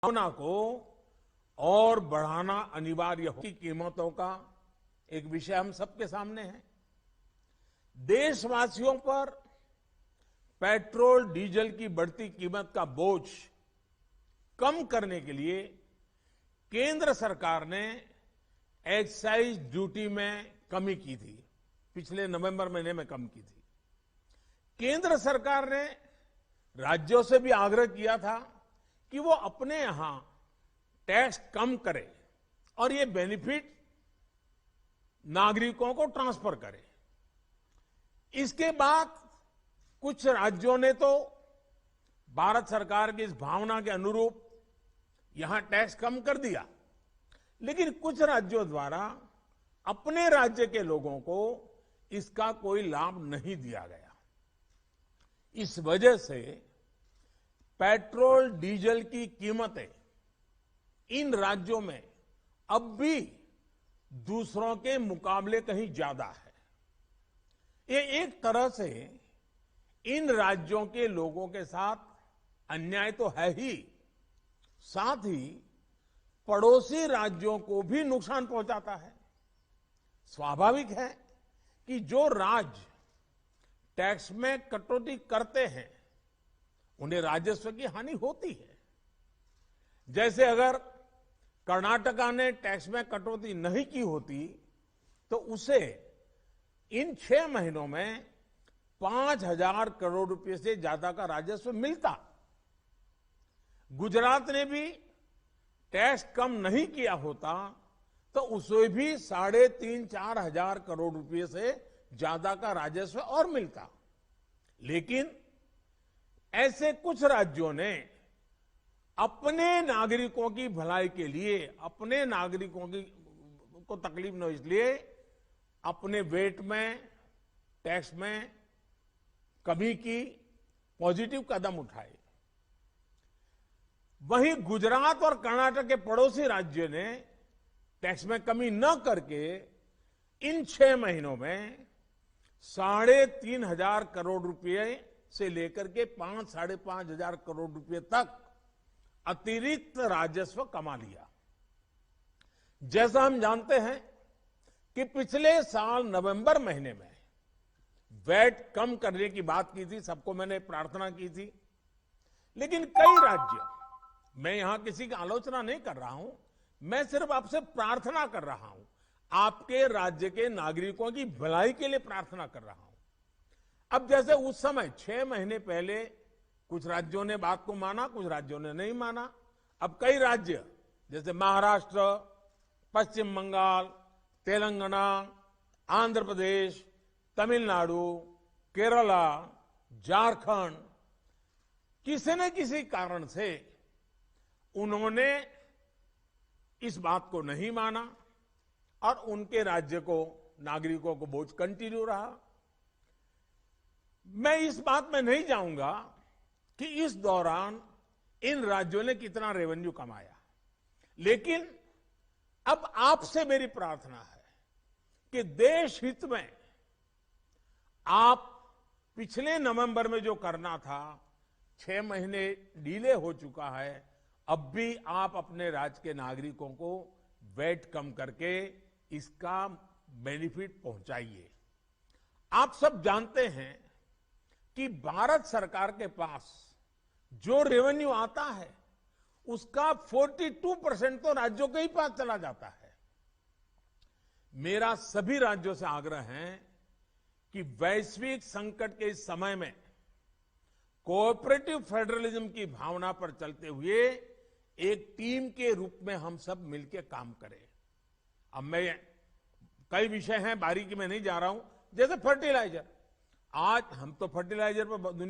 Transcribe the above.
भावना को और बढ़ाना अनिवार्य हो। की कीमतों का एक विषय हम सबके सामने है। देशवासियों पर पेट्रोल डीजल की बढ़ती कीमत का बोझ कम करने के लिए केंद्र सरकार ने एक्साइज ड्यूटी में कमी की थी। पिछले नवंबर महीने में कम की थी। केंद्र सरकार ने राज्यों से भी आग्रह किया था कि वो अपने यहां टैक्स कम करे और ये बेनिफिट नागरिकों को ट्रांसफर करे। इसके बाद कुछ राज्यों ने तो भारत सरकार की इस भावना के अनुरूप यहां टैक्स कम कर दिया, लेकिन कुछ राज्यों द्वारा अपने राज्य के लोगों को इसका कोई लाभ नहीं दिया गया। इस वजह से पेट्रोल डीजल की कीमतें इन राज्यों में अब भी दूसरों के मुकाबले कहीं ज्यादा है। ये एक तरह से इन राज्यों के लोगों के साथ अन्याय तो है ही, साथ ही पड़ोसी राज्यों को भी नुकसान पहुंचाता है। स्वाभाविक है कि जो राज्य टैक्स में कटौती करते हैं उन्हें राजस्व की हानि होती है। जैसे अगर कर्नाटका ने टैक्स में कटौती नहीं की होती तो उसे इन 6 महीनों में 5,000 करोड़ रुपए से ज्यादा का राजस्व मिलता। गुजरात ने भी टैक्स कम नहीं किया होता तो उसे भी 3,500-4 हजार करोड़ रुपए से ज्यादा का राजस्व और मिलता। लेकिन ऐसे कुछ राज्यों ने अपने नागरिकों की भलाई के लिए, अपने नागरिकों को तकलीफ न हो इसलिए अपने वेट में, टैक्स में कमी की, पॉजिटिव कदम उठाए। वहीं गुजरात और कर्नाटक के पड़ोसी राज्य ने टैक्स में कमी न करके इन 6 महीनों में 3,500 करोड़ रुपए से लेकर के 5-5.5 हजार करोड़ रुपए तक अतिरिक्त राजस्व कमा लिया। जैसा हम जानते हैं कि पिछले साल नवंबर महीने में वैट कम करने की बात की थी, सबको मैंने प्रार्थना की थी, लेकिन कई राज्य, मैं यहां किसी की आलोचना नहीं कर रहा हूं, मैं सिर्फ आपसे प्रार्थना कर रहा हूं, आपके राज्य के नागरिकों की भलाई के लिए प्रार्थना कर रहा हूं। अब जैसे उस समय 6 महीने पहले कुछ राज्यों ने बात को माना, कुछ राज्यों ने नहीं माना। अब कई राज्य जैसे महाराष्ट्र, पश्चिम बंगाल, तेलंगाना, आंध्र प्रदेश, तमिलनाडु, केरला, झारखंड, किसी न किसी कारण से उन्होंने इस बात को नहीं माना और उनके राज्य को, नागरिकों को बोझ कंटिन्यू रहा। मैं इस बात में नहीं जाऊंगा कि इस दौरान इन राज्यों ने कितना रेवेन्यू कमाया, लेकिन अब आपसे मेरी प्रार्थना है कि देश हित में आप पिछले नवंबर में जो करना था, 6 महीने डिले हो चुका है, अब भी आप अपने राज्य के नागरिकों को वैट कम करके इसका बेनिफिट पहुंचाइए। आप सब जानते हैं कि भारत सरकार के पास जो रेवेन्यू आता है उसका 42% तो राज्यों के ही पास चला जाता है। मेरा सभी राज्यों से आग्रह है कि वैश्विक संकट के इस समय में कोऑपरेटिव फेडरलिज्म की भावना पर चलते हुए एक टीम के रूप में हम सब मिलकर काम करें। अब मैं, कई विषय हैं, बारीकी में नहीं जा रहा हूं, जैसे फर्टिलाइजर। आज हम तो फर्टिलाइजर पर दुनिया